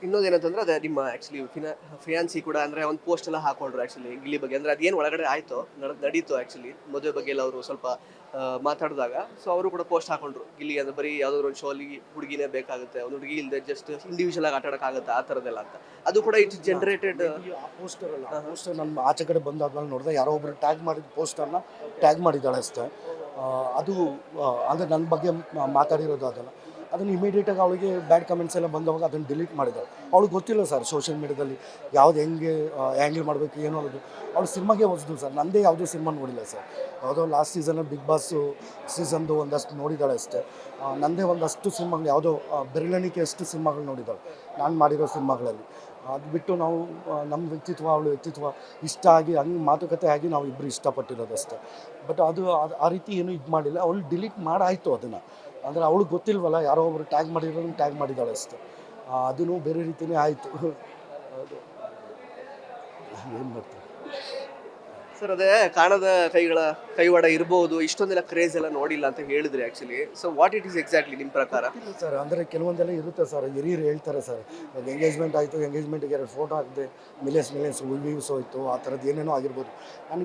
ಇನ್ನೊಂದೇನಂತಂದ್ರೆ ಅದೇ ನಿಮ್ಮ actually fiancée ಕೂಡ ಅಂದರೆ ಒಂದು ಪೋಸ್ಟ್ ಎಲ್ಲ ಹಾಕೊಂಡ್ರು ಆ್ಯಕ್ಚುಲಿ ಗಿಲ್ಲಿ ಬಗ್ಗೆ. ಅಂದರೆ ಅದೇನು ಒಳಗಡೆ ಆಯಿತು ನಡೀತು ಆ್ಯಕ್ಚುಲಿ ಮದುವೆ ಬಗ್ಗೆ ಎಲ್ಲ ಅವರು ಸ್ವಲ್ಪ ಮಾತಾಡಿದಾಗ. ಸೊ ಅವರು ಕೂಡ ಪೋಸ್ಟ್ ಹಾಕೊಂಡ್ರು, ಗಿಲ್ಲಿ ಅಂದರೆ ಬರೀ ಯಾವುದಾದ್ರು ಒಂದು ಶೋ ಅಲ್ಲಿ ಹುಡುಗಿನೇ ಬೇಕಾಗುತ್ತೆ, ಒಂದು ಹುಡುಗಿ ಇಲ್ಲದೆ ಜಸ್ಟ್ ಇಂಡಿವಿಜುವಲ್ ಆಗಿ ಆಟ ಆಡೋಕ್ಕಾಗುತ್ತೆ ಆ ಥರದ್ದೆಲ್ಲ ಅಂತ. ಅದು ಕೂಡ ಇಟ್ಸ್ ಜನರೇಟೆಡ್ ಆ ಪೋಸ್ಟರ್ ಅಲ್ಲ, ಆ ಪೋಸ್ಟರ್ ನನ್ನ ಆಚೆ ಕಡೆ ಬಂದಾದ್ಮೇಲೆ ನೋಡಿದೆ ಯಾರೋ ಒಬ್ರು ಟ್ಯಾಗ್ ಮಾಡಿದ ಪೋಸ್ಟರ್ನ ಟ್ಯಾಗ್ ಮಾಡಿದ್ದಾಳೆ ಅಷ್ಟೇ. ಅದು ಅಂದರೆ ನನ್ನ ಬಗ್ಗೆ ಮಾತಾಡಿರೋದು ಅದಲ್ಲ. ಅದನ್ನು ಇಮಿಡಿಯೇಟಾಗಿ ಅವಳಿಗೆ ಬ್ಯಾಡ್ ಕಮೆಂಟ್ಸ್ ಎಲ್ಲ ಬಂದವಾಗ ಅದನ್ನು ಡಿಲೀಟ್ ಮಾಡಿದ್ದಾಳೆ. ಅವಳಿಗೆ ಗೊತ್ತಿಲ್ಲ ಸರ್ ಸೋಷಿಯಲ್ ಮೀಡ್ಯಾದಲ್ಲಿ ಯಾವ್ದು ಹೆಂಗೆ ಹ್ಯಾಂಡಲ್ ಮಾಡಬೇಕು ಏನು ಅನ್ನೋದು. ಅವಳು ಸಿನಿಮಾಗೆ ಹೊಸದು ಸರ್, ನಂದೇ ಯಾವುದೂ ಸಿನಿಮಾ ನೋಡಿಲ್ಲ ಸರ್. ಯಾವುದೋ ಲಾಸ್ಟ್ ಸೀಸನಲ್ಲಿ ಬಿಗ್ ಬಾಸು ಸೀಸನ್ದು ಒಂದಷ್ಟು ನೋಡಿದ್ದಾಳೆ ಅಷ್ಟೇ. ನನ್ನದೇ ಒಂದಷ್ಟು ಸಿನಿಮಾಗಳು ಯಾವುದೋ ಬೆರಳೆಣಿಕೆ ಅಷ್ಟು ಸಿನಿಮಾಗಳು ನೋಡಿದ್ದಾಳೆ ನಾನು ಮಾಡಿರೋ ಸಿನಿಮಾಗಳಲ್ಲಿ. ಅದು ಬಿಟ್ಟು ನಾವು ನಮ್ಮ ವ್ಯಕ್ತಿತ್ವ ಅವಳ ವ್ಯಕ್ತಿತ್ವ ಇಷ್ಟ ಆಗಿ ಹಂಗೆ ಮಾತುಕತೆ ಆಗಿ ನಾವು ಇಬ್ಬರು ಇಷ್ಟಪಟ್ಟಿರೋದಷ್ಟೇ. ಬಟ್ ಅದು ಆ ರೀತಿ ಏನೂ ಇದು ಮಾಡಿಲ್ಲ. ಅವಳು ಡಿಲೀಟ್ ಮಾಡಾಯಿತು ಅದನ್ನು. ಅಂದರೆ ಅವಳಿಗೆ ಗೊತ್ತಿಲ್ವಲ್ಲ, ಯಾರೋ ಒಬ್ಬರು ಟ್ಯಾಗ್ ಮಾಡಿರೋದನ್ನು ಟ್ಯಾಗ್ ಮಾಡಿದ್ದಾಳೆ ಅಷ್ಟೇ. ಅದೂ ಬೇರೆ ರೀತಿಯೇ ಆಯಿತು. ಅದು ಏನು ಮಾಡ್ತಾರೆ ಸರ್. ಅದೇ ಕಾಣದ ಕೈವಾಡ ಇರ್ಬೋದು, ಇಷ್ಟೊಂದೆಲ್ಲ ಕ್ರೇಜ್ ಎಲ್ಲ ನೋಡಿಲ್ಲ ಅಂತ ಹೇಳಿದ್ರಿ actually. So what it is exactly ನಿಮ್ಮ ಪ್ರಕಾರ? ಇಲ್ಲ ಸರ್, ಅಂದರೆ ಕೆಲವೊಂದೆಲ್ಲ ಇರುತ್ತೆ ಸರ್, ಹಿರಿಯರು ಹೇಳ್ತಾರೆ ಸರ್. ಇವಾಗ ಎಂಗೇಜ್ಮೆಂಟ್ ಆಯಿತು, ಎಂಗೇಜ್ಮೆಂಟ್ಗೆ 2 ಫೋಟೋ ಹಾಕಿದೆ, ಮಿಲಿಯನ್ಸ್ ವ್ಯೂಸ್ ಹೋಯಿತು, ಆ ಥರದ್ದು ಏನೇನೋ ಆಗಿರ್ಬೋದು. ನಾನು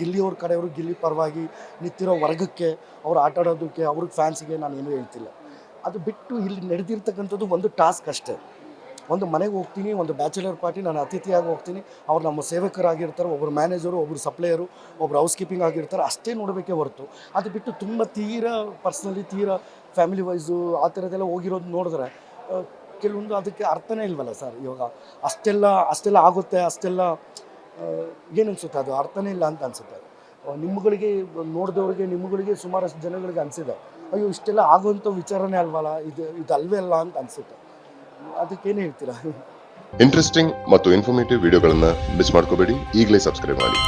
ಗಿಲ್ಲಿಯವ್ರ ಕಡೆಯವರು ಗಿಲ್ಲಿ ಪರವಾಗಿ ನಿಂತಿರೋ ವರ್ಗಕ್ಕೆ, ಅವ್ರು ಆಟ ಆಡೋದಕ್ಕೆ, ಅವ್ರಿಗೆ ಫ್ಯಾನ್ಸಿಗೆ ನಾನು ಏನೂ ಹೇಳ್ತಿಲ್ಲ. ಅದು ಬಿಟ್ಟು ಇಲ್ಲಿ ನಡೆದಿರ್ತಕ್ಕಂಥದ್ದು ಒಂದು ಟಾಸ್ಕ್ ಅಷ್ಟೇ. ಒಂದು ಮನೆಗೆ ಹೋಗ್ತೀನಿ, ಒಂದು ಬ್ಯಾಚುಲರ್ ಪಾರ್ಟಿ, ನಾನು ಅತಿಥಿಯಾಗಿ ಹೋಗ್ತೀನಿ, ಅವ್ರು ನಮ್ಮ ಸೇವಕರಾಗಿರ್ತಾರೆ, ಒಬ್ಬರು ಮ್ಯಾನೇಜರು, ಒಬ್ಬರು ಸಪ್ಲೈಯರು, ಒಬ್ಬರು ಹೌಸ್ ಕೀಪಿಂಗ್ ಆಗಿರ್ತಾರೆ, ಅಷ್ಟೇ ನೋಡಬೇಕೇ ಹೊರತು ಅದು ಬಿಟ್ಟು ತುಂಬ ಪರ್ಸ್ನಲಿ ಫ್ಯಾಮಿಲಿ ವೈಸು ಆ ಥರದ್ದೆಲ್ಲ ಹೋಗಿರೋದು ನೋಡಿದ್ರೆ ಕೆಲವೊಂದು ಅದಕ್ಕೆ ಅರ್ಥನೇ ಇಲ್ವಲ್ಲ ಸರ್. ಇವಾಗ ಅಷ್ಟೆಲ್ಲ ಆಗುತ್ತೆ, ಅಷ್ಟೆಲ್ಲ ಏನು ಅನಿಸುತ್ತೆ, ಅದು ಅರ್ಥನೇ ಇಲ್ಲ ಅಂತ ಅನಿಸುತ್ತೆ. ನಿಮ್ಮಗಳಿಗೆ ನೋಡಿದವ್ರಿಗೆ, ನಿಮ್ಮಗಳಿಗೆ ಸುಮಾರಷ್ಟು ಜನಗಳಿಗೆ ಅನಿಸಿದೆ, ಅಯ್ಯೋ ಇಷ್ಟೆಲ್ಲ ಆಗುವಂಥ ವಿಚಾರನೇ ಅಲ್ವಲ್ಲ, ಇದು ಅಲ್ವೇ ಅಲ್ಲ ಅಂತ ಅನಿಸುತ್ತೆ. ಅದಕ್ಕೇನು ಹೇಳ್ತೀರಾ? ಇಂಟ್ರೆಸ್ಟಿಂಗ್ ಮತ್ತು ಇನ್ಫಾರ್ಮೇಟಿವ್ ವಿಡಿಯೋಗಳನ್ನು ಮಿಸ್ ಮಾಡ್ಕೋಬೇಡಿ. ಈಗಲೇ ಸಬ್ಸ್ಕ್ರೈಬ್ ಮಾಡಿ.